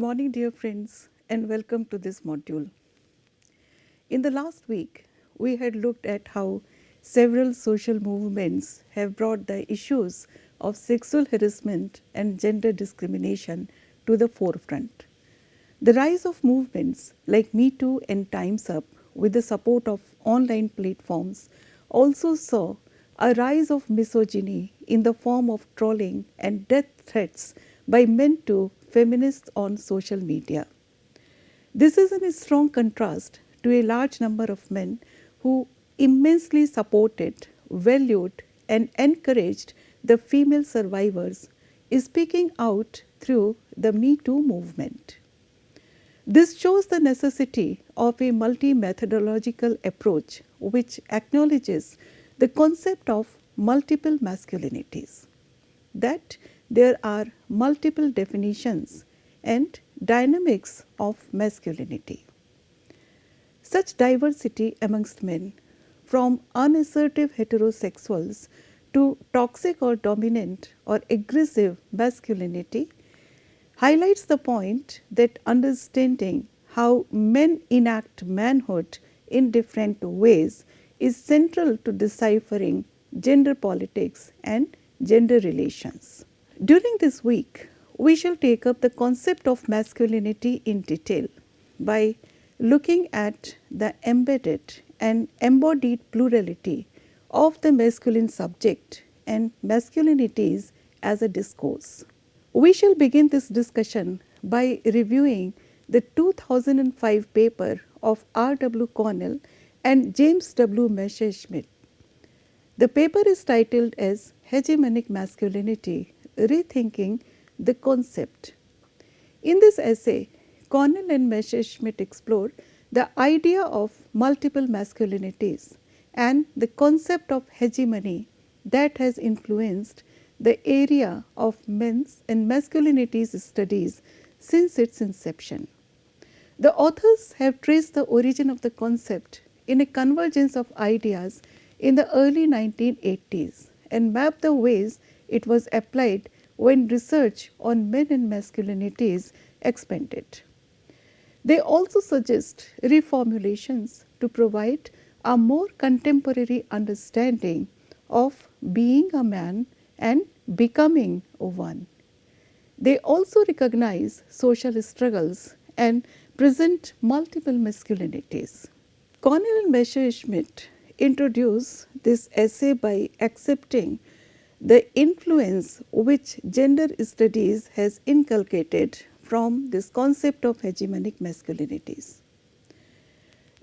morning, dear friends, and welcome to this module. In the last week, we had looked at how several social movements have brought the issues of sexual harassment and gender discrimination to the forefront. The rise of movements like Me Too and Time's Up, with the support of online platforms, also saw a rise of misogyny in the form of trolling and death threats by men to feminists on social media. This is in strong contrast to a large number of men who immensely supported, valued, and encouraged the female survivors, speaking out through the Me Too movement. This shows the necessity of a multi-methodological approach which acknowledges the concept of multiple masculinities, that there are multiple definitions and dynamics of masculinity. Such diversity amongst men, from unassertive heterosexuals to toxic or dominant or aggressive masculinity, highlights the point that understanding how men enact manhood in different ways is central to deciphering gender politics and gender relations. During this week, we shall take up the concept of masculinity in detail by looking at the embedded and embodied plurality of the masculine subject and masculinities as a discourse. We shall begin this discussion by reviewing the 2005 paper of R.W. Connell and James W. Messerschmidt. The paper is titled as Hegemonic Masculinity, Rethinking the Concept. In this essay, Connell and Messerschmidt explore the idea of multiple masculinities and the concept of hegemony that has influenced the area of men's and masculinities studies since its inception. The authors have traced the origin of the concept in a convergence of ideas in the early 1980s and mapped the ways it was applied when research on men and masculinities expanded. They also suggest reformulations to provide a more contemporary understanding of being a man and becoming one. They also recognize social struggles and present multiple masculinities. Connell and Messerschmidt introduce this essay by accepting the influence which gender studies has inculcated from this concept of hegemonic masculinities.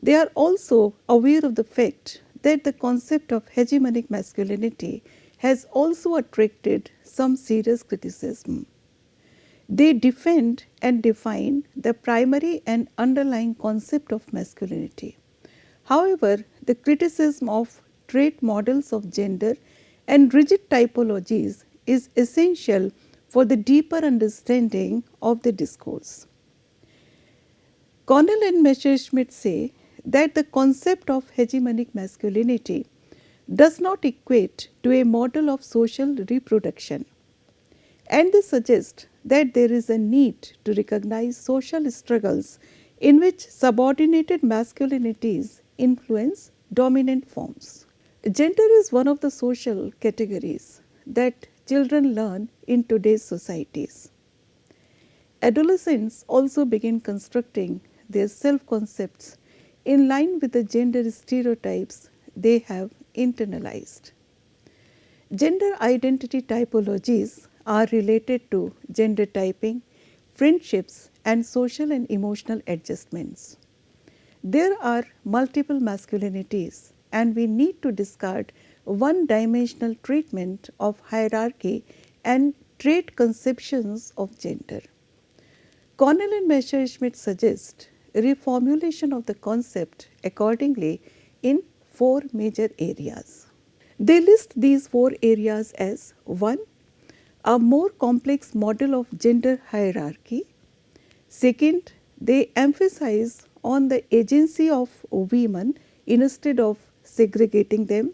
They are also aware of the fact that the concept of hegemonic masculinity has also attracted some serious criticism. They defend and define the primary and underlying concept of masculinity. However, the criticism of trait models of gender and rigid typologies is essential for the deeper understanding of the discourse. Connell and Messerschmidt say that the concept of hegemonic masculinity does not equate to a model of social reproduction, and they suggest that there is a need to recognize social struggles in which subordinated masculinities influence dominant forms. Gender is one of the social categories that children learn in today's societies. Adolescents also begin constructing their self-concepts in line with the gender stereotypes they have internalized. Gender identity typologies are related to gender typing, friendships, and social and emotional adjustments. There are multiple masculinities, and we need to discard one-dimensional treatment of hierarchy and trait conceptions of gender. Connell and Messerschmidt suggest reformulation of the concept accordingly in 4 major areas. They list these 4 areas as 1. A more complex model of gender hierarchy. Second, they emphasize on the agency of women instead of segregating them.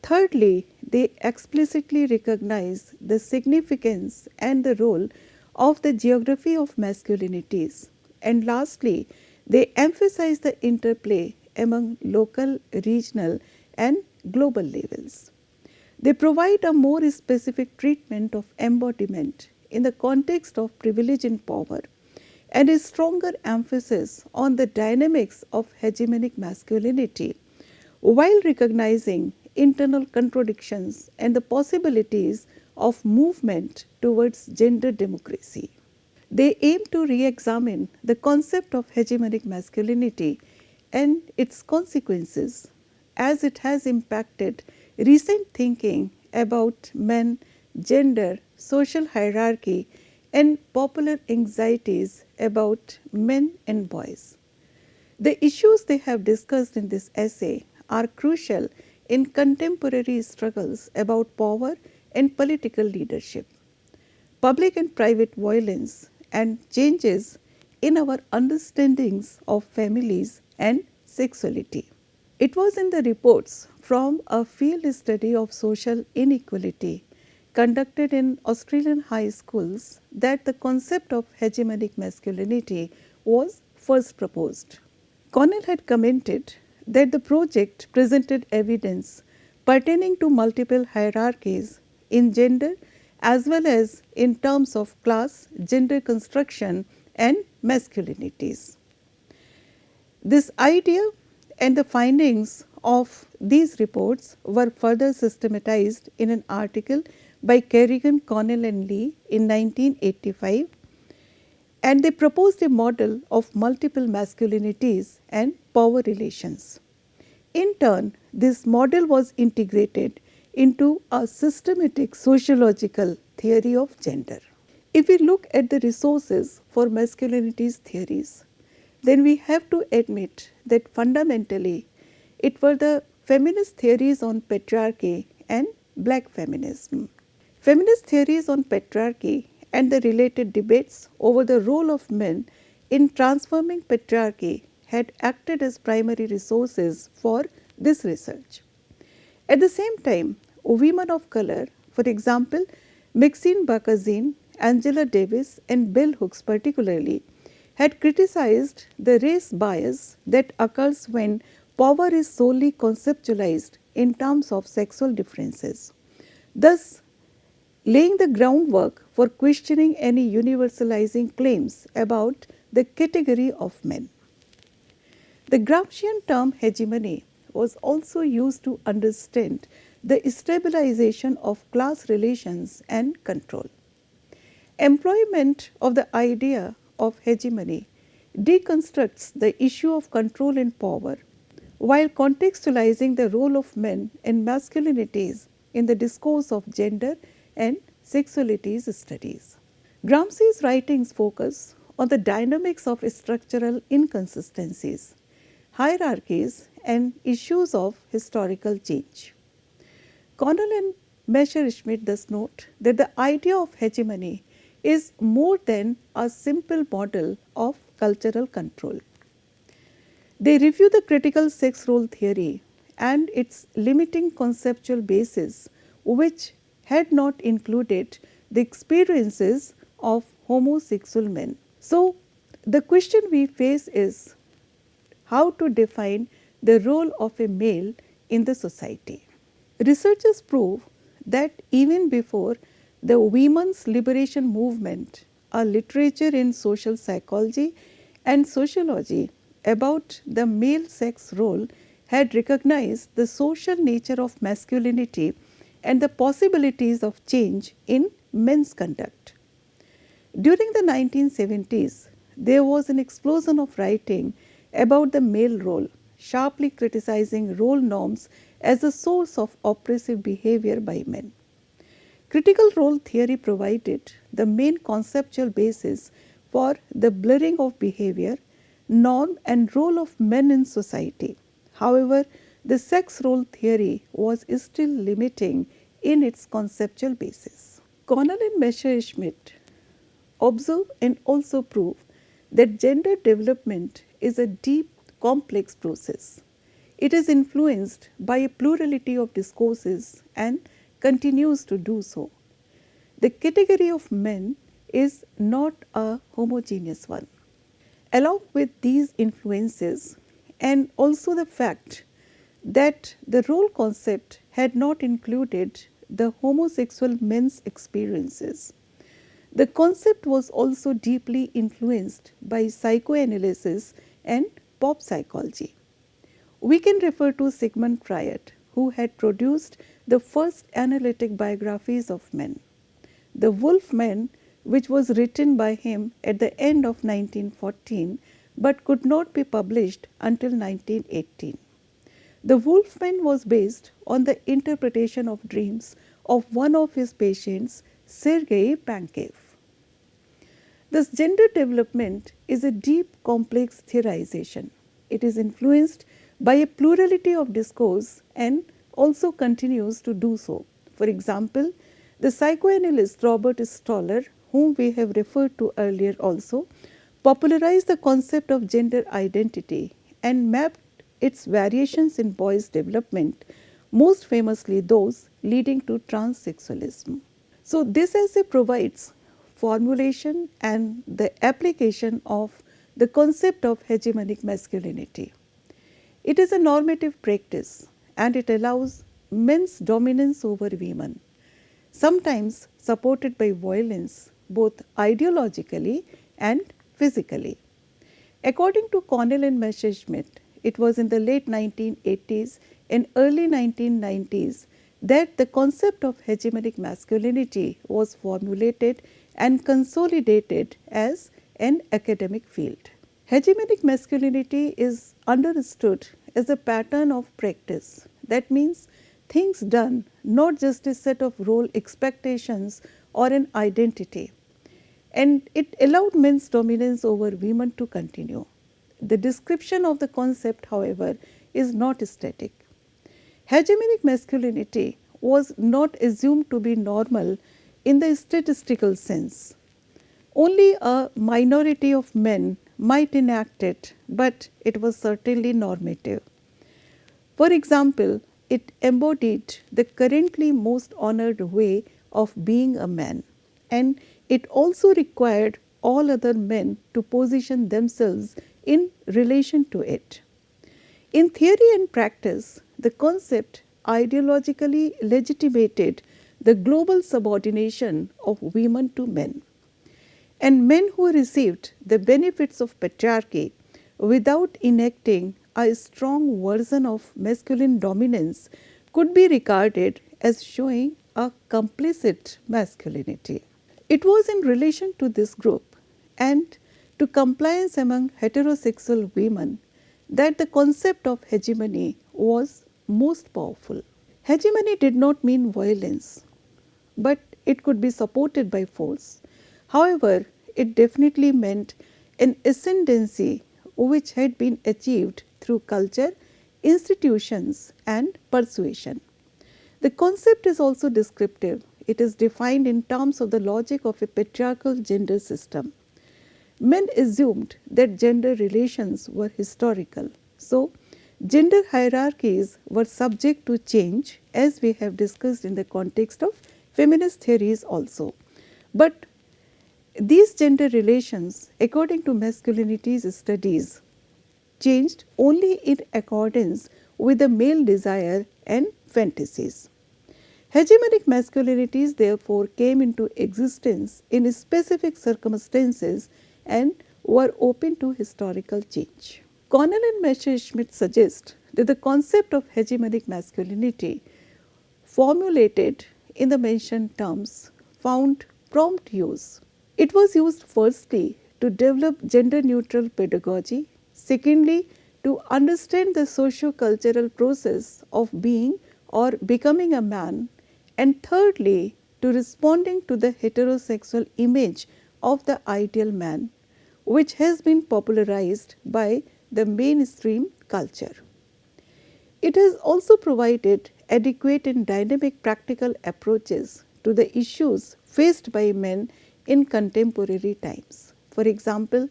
Thirdly, they explicitly recognize the significance and the role of the geography of masculinities, and lastly, they emphasize the interplay among local, regional, and global levels. They provide a more specific treatment of embodiment in the context of privilege and power, and a stronger emphasis on the dynamics of hegemonic masculinity, while recognizing internal contradictions and the possibilities of movement towards gender democracy. They aim to re-examine the concept of hegemonic masculinity and its consequences as it has impacted recent thinking about men, gender, social hierarchy, and popular anxieties about men and boys. The issues they have discussed in this essay are crucial in contemporary struggles about power and political leadership, public and private violence, and changes in our understandings of families and sexuality. It was in the reports from a field study of social inequality conducted in Australian high schools that the concept of hegemonic masculinity was first proposed. Connell had commented that the project presented evidence pertaining to multiple hierarchies in gender as well as in terms of class, gender construction, and masculinities. This idea and the findings of these reports were further systematized in an article by Kerrigan, Connell and Lee in 1985, and they proposed a model of multiple masculinities and power relations. In turn, this model was integrated into a systematic sociological theory of gender. If we look at the resources for masculinities theories, then we have to admit that fundamentally it were the feminist theories on patriarchy and black feminism. Feminist theories on patriarchy and the related debates over the role of men in transforming patriarchy had acted as primary resources for this research. At the same time, women of color, for example, Maxine Bakazine, Angela Davis, and Bell Hooks particularly, had criticized the race bias that occurs when power is solely conceptualized in terms of sexual differences, thus laying the groundwork for questioning any universalizing claims about the category of men. The Gramscian term hegemony was also used to understand the stabilization of class relations and control. Employment of the idea of hegemony deconstructs the issue of control and power while contextualizing the role of men and masculinities in the discourse of gender and sexualities studies. Gramsci's writings focus on the dynamics of structural inconsistencies, hierarchies, and issues of historical change. Connell and Messerschmidt thus note that the idea of hegemony is more than a simple model of cultural control. They review the critical sex role theory and its limiting conceptual basis, which had not included the experiences of homosexual men. So, the question we face is how to define the role of a male in the society. Researchers prove that even before the women's liberation movement, a literature in social psychology and sociology about the male sex role had recognized the social nature of masculinity and the possibilities of change in men's conduct. During the 1970s, there was an explosion of writing about the male role, sharply criticizing role norms as a source of oppressive behavior by men. Critical role theory provided the main conceptual basis for the blurring of behavior, norm, and role of men in society. However, the sex role theory was still limiting in its conceptual basis. Connell and Messerschmidt observe and also prove that gender development is a deep, complex process. It is influenced by a plurality of discourses and continues to do so. The category of men is not a homogeneous one. Along with these influences, and also the fact that the role concept had not included the homosexual men's experiences, the concept was also deeply influenced by psychoanalysis and pop psychology. We can refer to Sigmund Freud, who had produced the first analytic biographies of men. The Wolf Man, which was written by him at the end of 1914 but could not be published until 1918. The Wolf Man was based on the interpretation of dreams of one of his patients, Sergei Pankev. This gender development is a deep, complex theorization. It is influenced by a plurality of discourse and also continues to do so. For example, the psychoanalyst Robert Stoller, whom we have referred to earlier also, popularized the concept of gender identity and mapped its variations in boys' development, most famously those leading to transsexualism. So, this essay provides formulation and the application of the concept of hegemonic masculinity. It is a normative practice and it allows men's dominance over women, sometimes supported by violence both ideologically and physically. According to Connell and Messerschmidt, it was in the late 1980s and early 1990s that the concept of hegemonic masculinity was formulated and consolidated as an academic field. Hegemonic masculinity is understood as a pattern of practice. That means things done, not just a set of role expectations or an identity. And it allowed men's dominance over women to continue. The description of the concept, however, is not static. Hegemonic masculinity was not assumed to be normal in the statistical sense. Only a minority of men might enact it, but it was certainly normative. For example, it embodied the currently most honored way of being a man, and it also required all other men to position themselves in relation to it. In theory and practice, the concept ideologically legitimated the global subordination of women to men. And men who received the benefits of patriarchy without enacting a strong version of masculine dominance could be regarded as showing a complicit masculinity. It was in relation to this group and to compliance among heterosexual women that the concept of hegemony was most powerful. Hegemony did not mean violence, but it could be supported by force. However, it definitely meant an ascendancy which had been achieved through culture, institutions, and persuasion. The concept is also descriptive. It is defined in terms of the logic of a patriarchal gender system. Men assumed that gender relations were historical. So, gender hierarchies were subject to change, as we have discussed in the context of feminist theories also. But these gender relations, according to masculinities studies, changed only in accordance with the male desire and fantasies. Hegemonic masculinities therefore came into existence in specific circumstances and were open to historical change. Connell and Messerschmidt suggest that the concept of hegemonic masculinity formulated in the mentioned terms found prompt use. It was used firstly to develop gender neutral pedagogy, secondly to understand the socio-cultural process of being or becoming a man, and thirdly to responding to the heterosexual image of the ideal man, which has been popularized by the mainstream culture. It has also provided adequate and dynamic practical approaches to the issues faced by men in contemporary times. For example,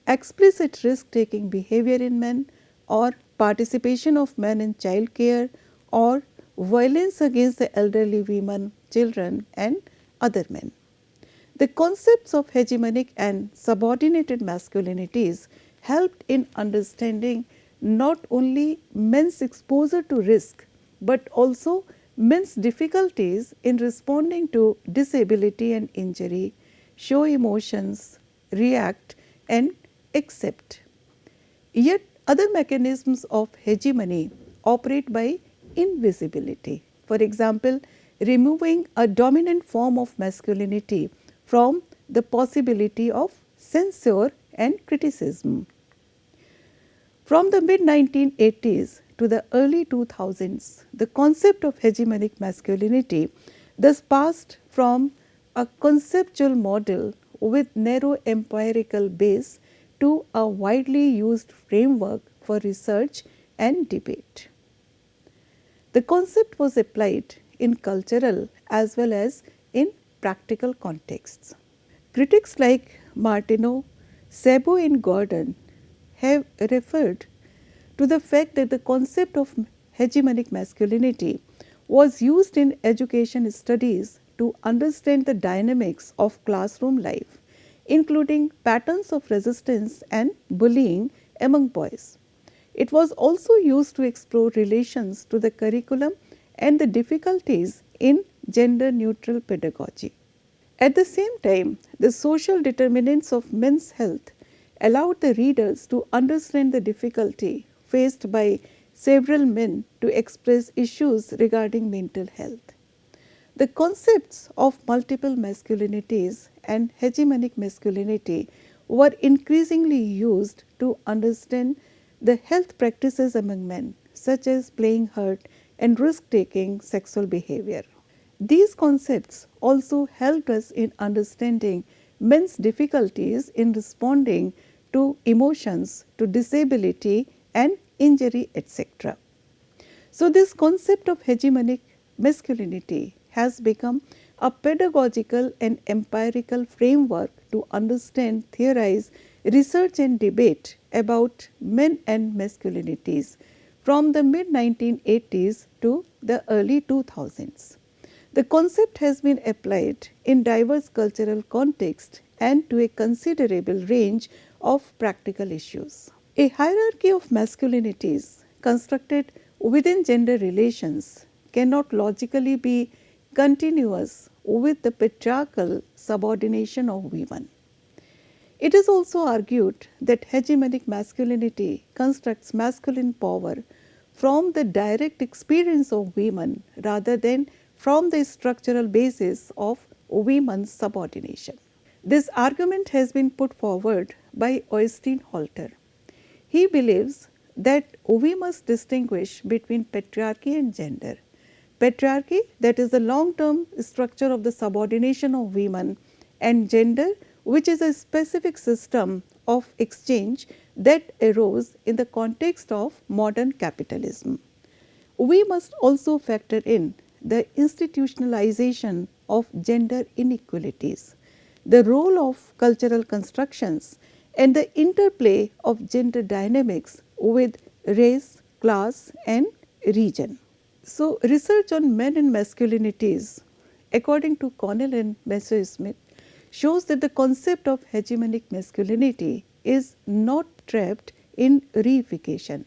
explicit risk-taking behavior in men, or participation of men in child care, or violence against the elderly women, children, and other men. The concepts of hegemonic and subordinated masculinities helped in understanding not only men's exposure to risk, but also men's difficulties in responding to disability and injury, show emotions, react and accept. Yet other mechanisms of hegemony operate by invisibility. For example, removing a dominant form of masculinity from the possibility of censure and criticism. From the mid 1980s to the early 2000s, the concept of hegemonic masculinity thus passed from a conceptual model with narrow empirical base to a widely used framework for research and debate. The concept was applied in cultural as well as in practical contexts. Critics like Martineau, Sabo and Gordon have referred to the fact that the concept of hegemonic masculinity was used in education studies to understand the dynamics of classroom life, including patterns of resistance and bullying among boys. It was also used to explore relations to the curriculum and the difficulties in gender neutral pedagogy. At the same time, the social determinants of men's health allowed the readers to understand the difficulty faced by several men to express issues regarding mental health. The concepts of multiple masculinities and hegemonic masculinity were increasingly used to understand the health practices among men, such as playing hurt and risk-taking sexual behavior. These concepts also helped us in understanding men's difficulties in responding to emotions, to disability and injury, etc. So, this concept of hegemonic masculinity has become a pedagogical and empirical framework to understand, theorize, research and debate about men and masculinities from the mid 1980s to the early 2000s. The concept has been applied in diverse cultural contexts and to a considerable range of practical issues. A hierarchy of masculinities constructed within gender relations cannot logically be continuous with the patriarchal subordination of women. It is also argued that hegemonic masculinity constructs masculine power from the direct experience of women rather than from the structural basis of women's subordination. This argument has been put forward by Øystein Holter. He believes that we must distinguish between patriarchy and gender. Patriarchy, that is the long-term structure of the subordination of women, and gender, which is a specific system of exchange that arose in the context of modern capitalism. We must also factor in the institutionalization of gender inequalities, the role of cultural constructions and the interplay of gender dynamics with race, class and region. So, research on men and masculinities, according to Connell and Messerschmidt, shows that the concept of hegemonic masculinity is not trapped in reification.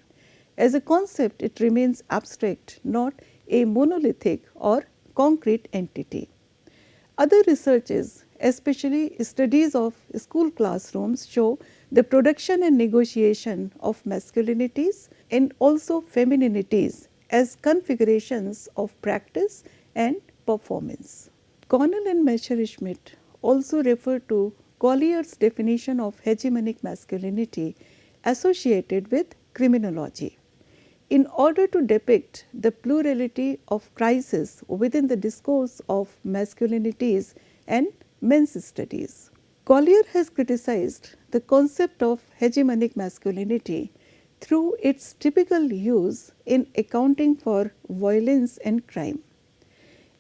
As a concept, it remains abstract, not a monolithic or concrete entity. Other researches, especially studies of school classrooms, show the production and negotiation of masculinities and also femininities as configurations of practice and performance. Connell and Messerschmidt also refer to Collier's definition of hegemonic masculinity associated with criminology. In order to depict the plurality of crises within the discourse of masculinities and men's studies, Collier has criticized the concept of hegemonic masculinity through its typical use in accounting for violence and crime.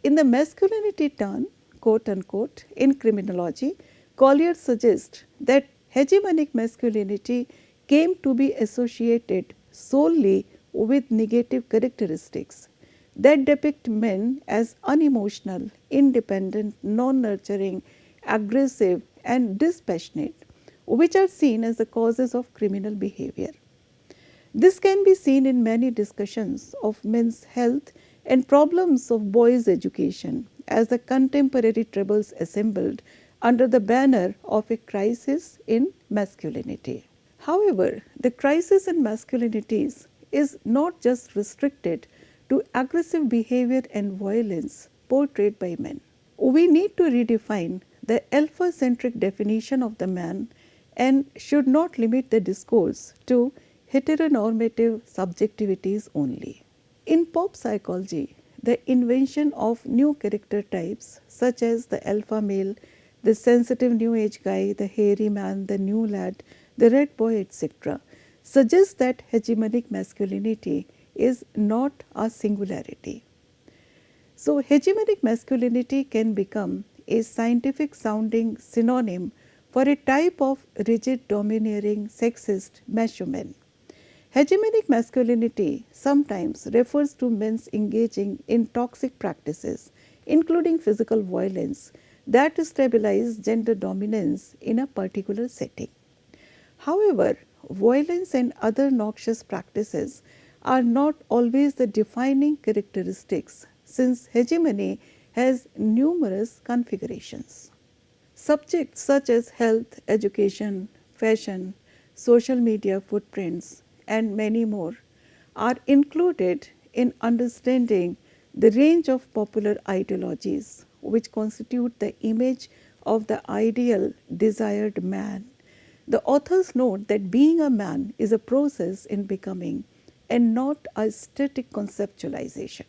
In the masculinity turn, quote unquote, in criminology, Collier suggests that hegemonic masculinity came to be associated solely with negative characteristics that depict men as unemotional, independent, non-nurturing, aggressive, and dispassionate, which are seen as the causes of criminal behavior. This can be seen in many discussions of men's health and problems of boys' education as the contemporary troubles assembled under the banner of a crisis in masculinity. However, the crisis in masculinities is not just restricted to aggressive behavior and violence portrayed by men. We need to redefine the alpha-centric definition of the man and should not limit the discourse to heteronormative subjectivities only. In pop psychology, the invention of new character types such as the alpha male, the sensitive new age guy, the hairy man, the new lad, the red boy, etc., suggests that hegemonic masculinity is not a singularity. So, hegemonic masculinity can become a scientific sounding synonym for a type of rigid, domineering, sexist macho man. Hegemonic masculinity sometimes refers to men's engaging in toxic practices, including physical violence, that stabilize gender dominance in a particular setting. However, violence and other noxious practices are not always the defining characteristics, since hegemony has numerous configurations. Subjects such as health, education, fashion, social media footprints, and many more are included in understanding the range of popular ideologies which constitute the image of the ideal desired man. The authors note that being a man is a process in becoming and not a static conceptualization.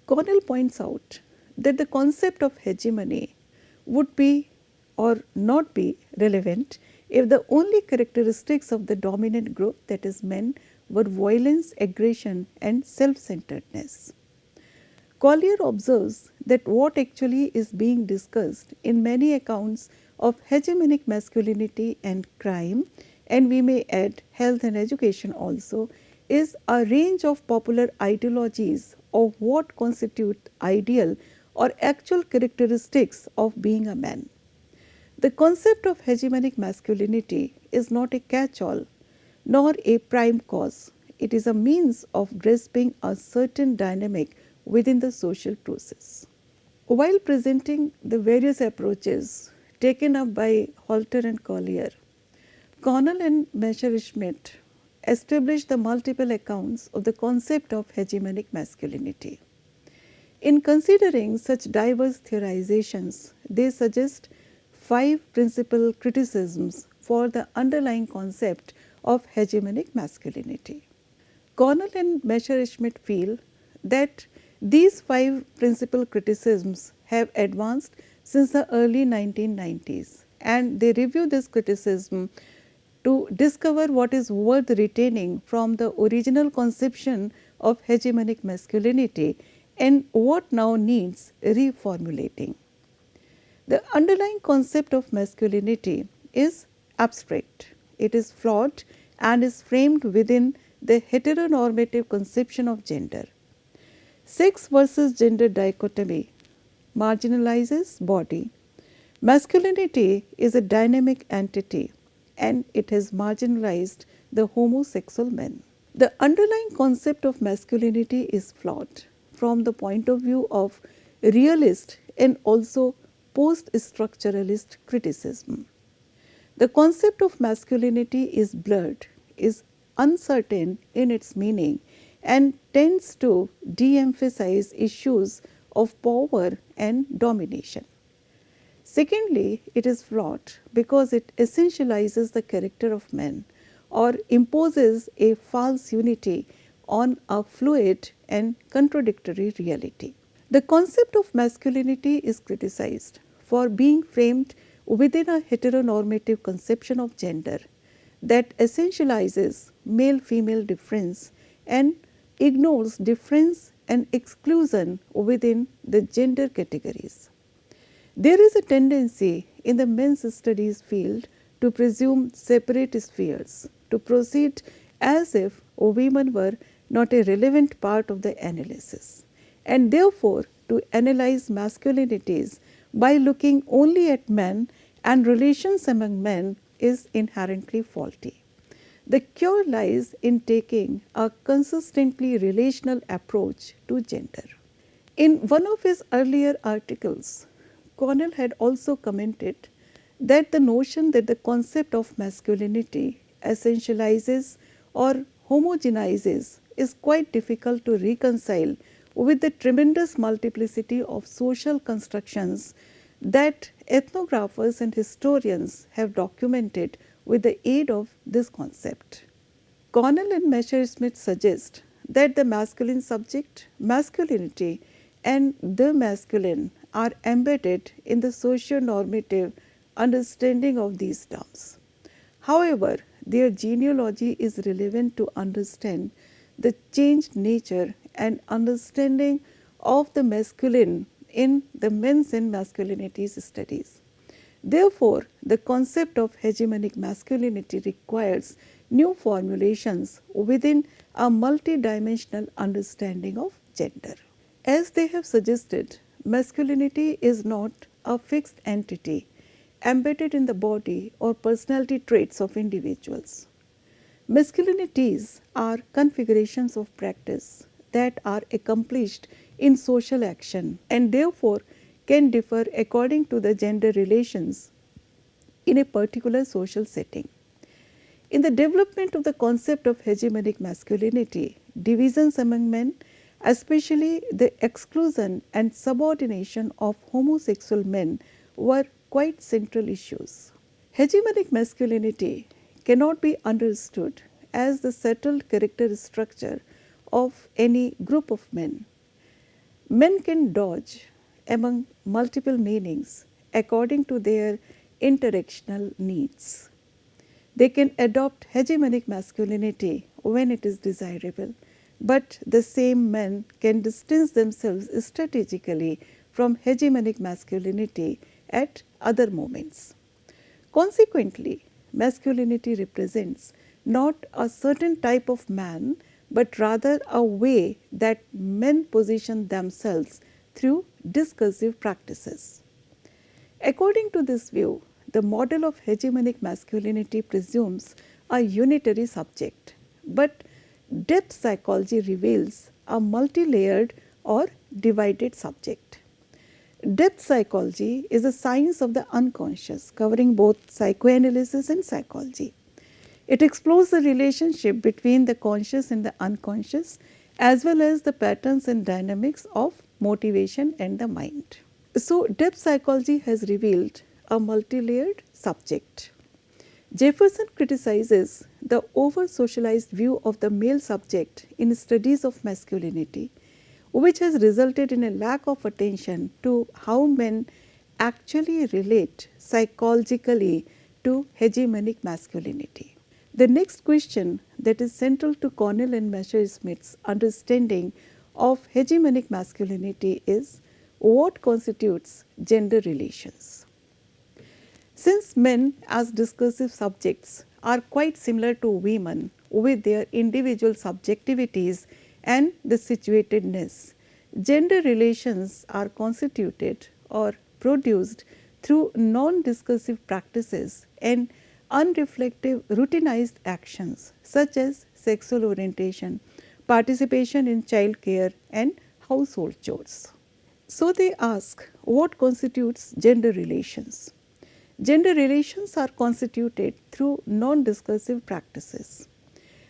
Connell points out that the concept of hegemony would be or not be relevant if the only characteristics of the dominant group, that is men, were violence, aggression, and self-centeredness. Collier observes that what actually is being discussed in many accounts of hegemonic masculinity and crime, and we may add health and education also, is a range of popular ideologies of what constitute ideal or actual characteristics of being a man. The concept of hegemonic masculinity is not a catch-all nor a prime cause. It is a means of grasping a certain dynamic within the social process. While presenting the various approaches taken up by Halter and Collier, Connell and Messerschmidt established the multiple accounts of the concept of hegemonic masculinity. In considering such diverse theorizations, they suggest 5 principal criticisms for the underlying concept of hegemonic masculinity. Connell and Messerschmidt feel that these 5 principal criticisms have advanced since the early 1990s, and they review this criticism to discover what is worth retaining from the original conception of hegemonic masculinity and what now needs reformulating. The underlying concept of masculinity is abstract. It is flawed and is framed within the heteronormative conception of gender. Sex versus gender dichotomy marginalizes body. Masculinity is a dynamic entity and it has marginalized the homosexual man. The underlying concept of masculinity is flawed from the point of view of realist and also post-structuralist criticism. The concept of masculinity is blurred, is uncertain in its meaning, and tends to de-emphasize issues of power and domination. Secondly, it is flawed because it essentializes the character of men or imposes a false unity on a fluid and contradictory reality. The concept of masculinity is criticized for being framed within a heteronormative conception of gender that essentializes male-female difference and ignores difference and exclusion within the gender categories. There is a tendency in the men's studies field to presume separate spheres, to proceed as if women were not a relevant part of the analysis, and therefore to analyze masculinities by looking only at men and relations among men is inherently faulty. The cure lies in taking a consistently relational approach to gender. In one of his earlier articles, Connell had also commented that the notion that the concept of masculinity essentializes or homogenizes is quite difficult to reconcile with the tremendous multiplicity of social constructions that ethnographers and historians have documented with the aid of this concept. Connell and Messerschmidt suggest that the masculine subject, masculinity, and the masculine are embedded in the socio-normative understanding of these terms. However, their genealogy is relevant to understand the changed nature and understanding of the masculine in the men's and masculinities studies. Therefore, the concept of hegemonic masculinity requires new formulations within a multidimensional understanding of gender. As they have suggested, masculinity is not a fixed entity embedded in the body or personality traits of individuals. Masculinities are configurations of practice that are accomplished in social action and therefore can differ according to the gender relations in a particular social setting. In the development of the concept of hegemonic masculinity, divisions among men, especially the exclusion and subordination of homosexual men, were quite central issues. Hegemonic masculinity cannot be understood as the settled character structure of any group of men. Men can dodge among multiple meanings according to their interactional needs. They can adopt hegemonic masculinity when it is desirable, but the same men can distance themselves strategically from hegemonic masculinity at other moments. Consequently, masculinity represents not a certain type of man, but rather a way that men position themselves through discursive practices. According to this view, the model of hegemonic masculinity presumes a unitary subject, but depth psychology reveals a multi-layered or divided subject. Depth psychology is a science of the unconscious, covering both psychoanalysis and psychology. It explores the relationship between the conscious and the unconscious, as well as the patterns and dynamics of motivation and the mind. So, depth psychology has revealed a multi-layered subject. Jefferson criticizes the over-socialized view of the male subject in studies of masculinity, which has resulted in a lack of attention to how men actually relate psychologically to hegemonic masculinity. The next question that is central to Connell and Messerschmidt's understanding of hegemonic masculinity is what constitutes gender relations. Since men as discursive subjects are quite similar to women with their individual subjectivities and the situatedness, gender relations are constituted or produced through non-discursive practices and unreflective routinized actions such as sexual orientation, participation in child care and household chores. So they ask, what constitutes gender relations? Gender relations are constituted through non-discursive practices.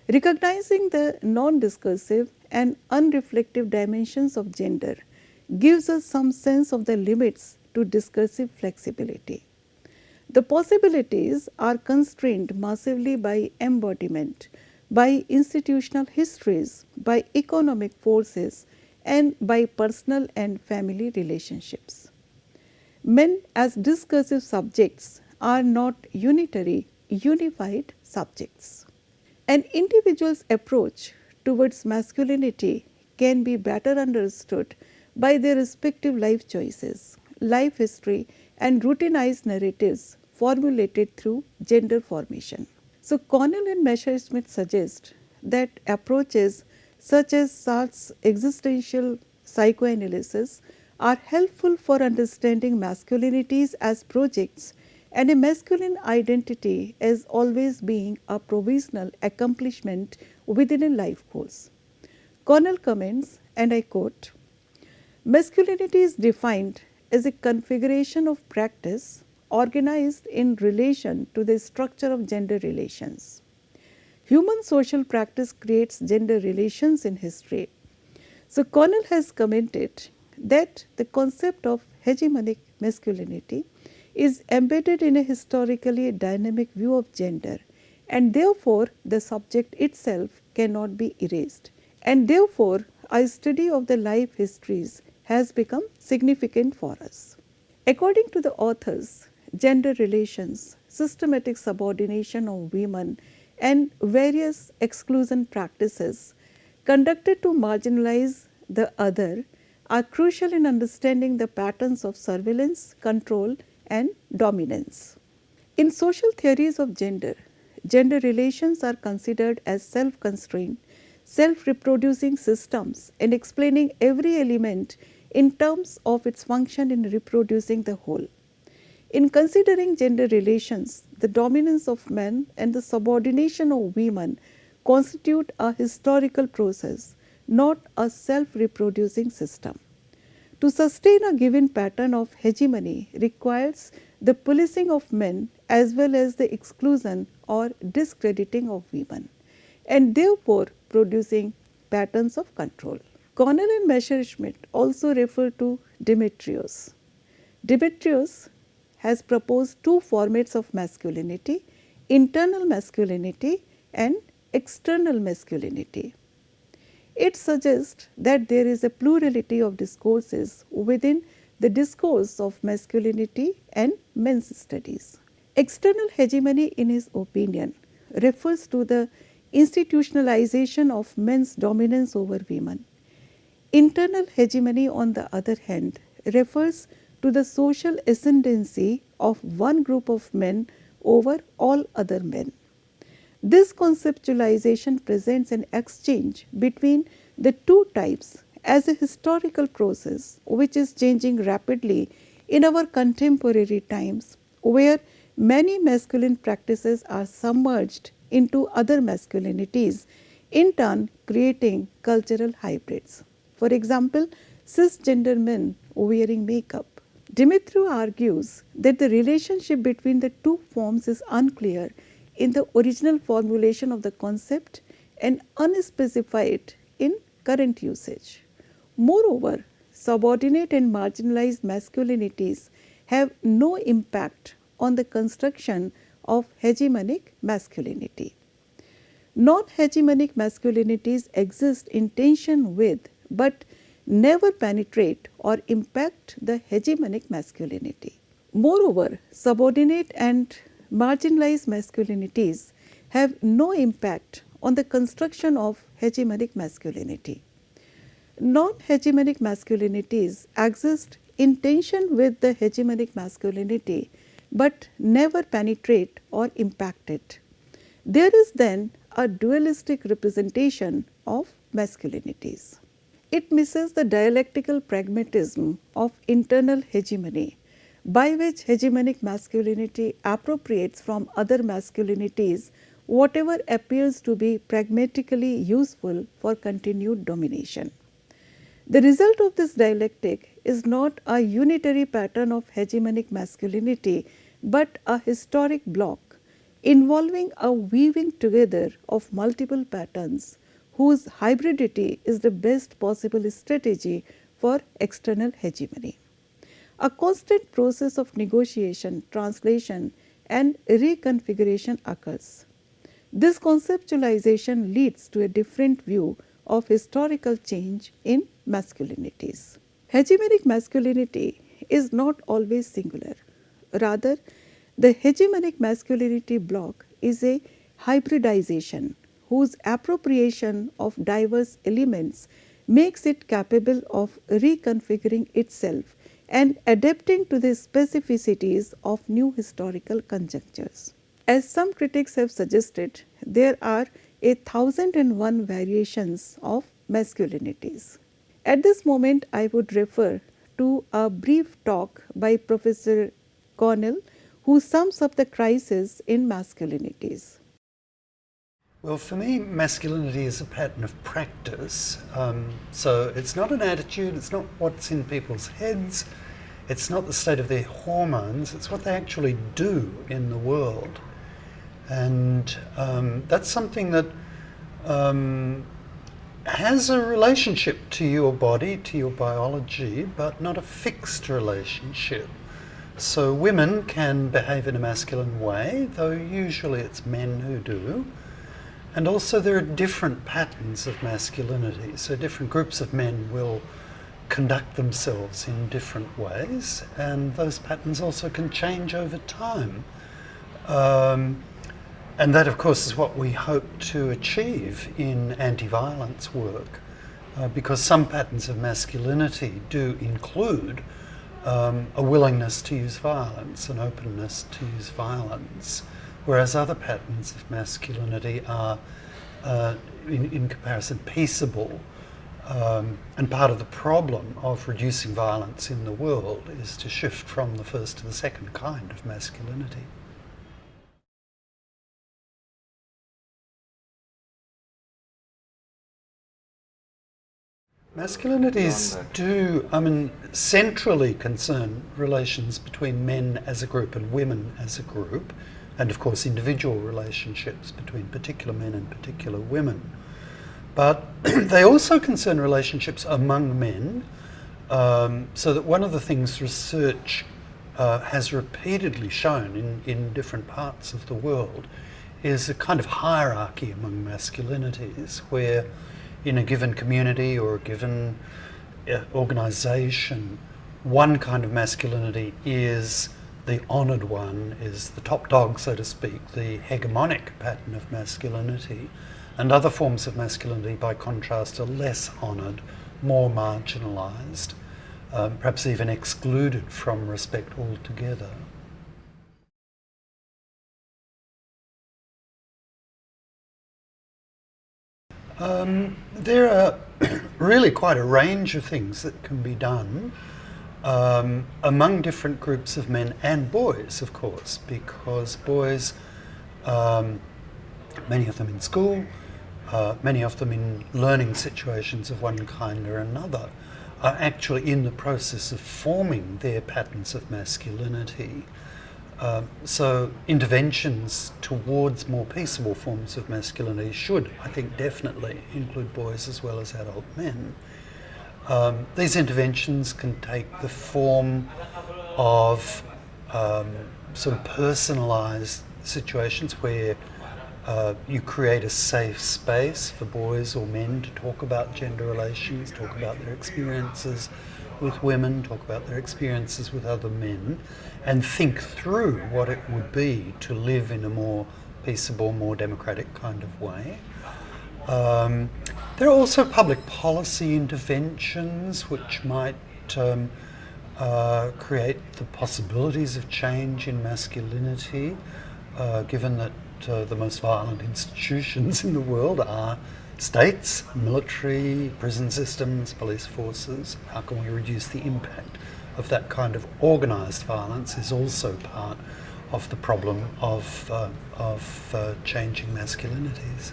Recognizing the non-discursive and unreflective dimensions of gender gives us some sense of the limits to discursive flexibility. The possibilities are constrained massively by embodiment, by institutional histories, by economic forces, and by personal and family relationships. Men as discursive subjects are not unitary, unified subjects. An individual's approach towards masculinity can be better understood by their respective life choices, life history, and routinized narratives formulated through gender formation. So, Connell and Messerschmidt suggest that approaches such as Sartre's existential psychoanalysis are helpful for understanding masculinities as projects and a masculine identity as always being a provisional accomplishment within a life course. Connell comments, and I quote, "Masculinity is defined as a configuration of practice organized in relation to the structure of gender relations. Human social practice creates gender relations in history." So, Connell has commented that the concept of hegemonic masculinity is embedded in a historically dynamic view of gender, and therefore the subject itself cannot be erased, and therefore a study of the life histories has become significant for us. According to the authors, gender relations, systematic subordination of women, and various exclusion practices conducted to marginalize the other are crucial in understanding the patterns of surveillance, control, and dominance. In social theories of gender, gender relations are considered as self-constrained, self-reproducing systems and explaining every element in terms of its function in reproducing the whole. In considering gender relations, the dominance of men and the subordination of women constitute a historical process, not a self-reproducing system. To sustain a given pattern of hegemony requires the policing of men as well as the exclusion or discrediting of women, and therefore producing patterns of control. Connell and Messerschmidt also refer to Demetrius. Demetrius has proposed two formats of masculinity: internal masculinity and external masculinity. It suggests that there is a plurality of discourses within the discourse of masculinity and men's studies. External hegemony, in his opinion, refers to the institutionalization of men's dominance over women. Internal hegemony, on the other hand, refers to the social ascendancy of one group of men over all other men. This conceptualization presents an exchange between the two types as a historical process which is changing rapidly in our contemporary times, where many masculine practices are submerged into other masculinities, in turn creating cultural hybrids. For example, cisgender men wearing makeup. Dimitriou argues that the relationship between the two forms is unclear in the original formulation of the concept and unspecified in current usage. Moreover, subordinate and marginalized masculinities have no impact on the construction of hegemonic masculinity. Non-hegemonic masculinities exist in tension with but never penetrate or impact the hegemonic masculinity. Moreover, subordinate and marginalized masculinities have no impact on the construction of hegemonic masculinity. Non-hegemonic masculinities exist in tension with the hegemonic masculinity but never penetrate or impact it. There is then a dualistic representation of masculinities. It misses the dialectical pragmatism of internal hegemony, by which hegemonic masculinity appropriates from other masculinities whatever appears to be pragmatically useful for continued domination. The result of this dialectic is not a unitary pattern of hegemonic masculinity, but a historic block involving a weaving together of multiple patterns whose hybridity is the best possible strategy for external hegemony. A constant process of negotiation, translation, and reconfiguration occurs. This conceptualization leads to a different view of historical change in masculinities. Hegemonic masculinity is not always singular. Rather, the hegemonic masculinity block is a hybridization whose appropriation of diverse elements makes it capable of reconfiguring itself and adapting to the specificities of new historical conjunctures. As some critics have suggested, there are 1,001 variations of masculinities. At this moment, I would refer to a brief talk by Professor Connell, who sums up the crisis in masculinities. Well, for me, masculinity is a pattern of practice. So it's not an attitude, it's not what's in people's heads, it's not the state of their hormones, it's what they actually do in the world. And that's something that has a relationship to your body, to your biology, but not a fixed relationship. So women can behave in a masculine way, though usually it's men who do. And also there are different patterns of masculinity. So different groups of men will conduct themselves in different ways, and those patterns also can change over time. And that, of course, is what we hope to achieve in anti-violence work, because some patterns of masculinity do include a willingness to use violence, an openness to use violence, whereas other patterns of masculinity are, in comparison, peaceable. And part of the problem of reducing violence in the world is to shift from the first to the second kind of masculinity. Masculinities do, centrally concern relations between men as a group and women as a group, and of course individual relationships between particular men and particular women. But they also concern relationships among men, so that one of the things research has repeatedly shown in different parts of the world is a kind of hierarchy among masculinities, where in a given community or a given organisation, one kind of masculinity is the honoured one, is the top dog, so to speak, the hegemonic pattern of masculinity, and other forms of masculinity, by contrast, are less honoured, more marginalised, perhaps even excluded from respect altogether. There are really quite a range of things that can be done among different groups of men and boys, of course, because boys, many of them in school, many of them in learning situations of one kind or another, are actually in the process of forming their patterns of masculinity. So interventions towards more peaceable forms of masculinity should, I think, definitely include boys as well as adult men. These interventions can take the form of sort of personalised situations where you create a safe space for boys or men to talk about gender relations, talk about their experiences with women, talk about their experiences with other men, and think through what it would be to live in a more peaceable, more democratic kind of way. There are also public policy interventions which might create the possibilities of change in masculinity, given that the most violent institutions in the world are states, military, prison systems, police forces. How can we reduce the impact of that kind of organised violence is also part of the problem of changing masculinities.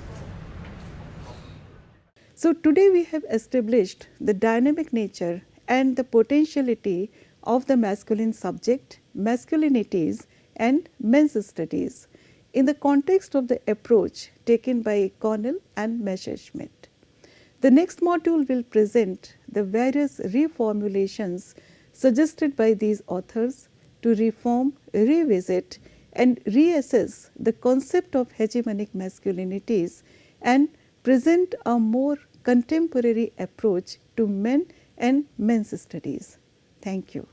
So today we have established the dynamic nature and the potentiality of the masculine subject, masculinities and men's studies in the context of the approach taken by Connell and Messerschmidt. The next module will present the various reformulations suggested by these authors to reform, revisit and reassess the concept of hegemonic masculinities and present a more contemporary approach to men and men's studies. Thank you.